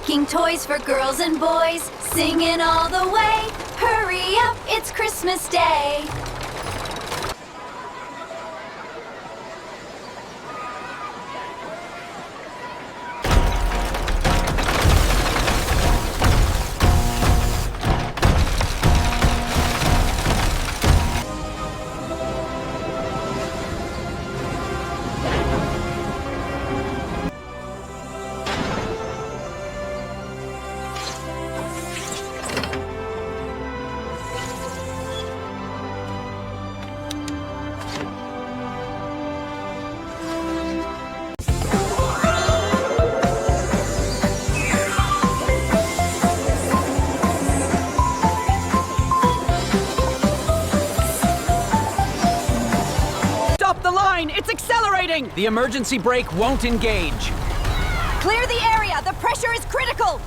Making toys for girls and boys, singing all the way. Hurry up, it's Christmas Day. It's accelerating! The emergency brake won't engage. Clear the area! The pressure is critical!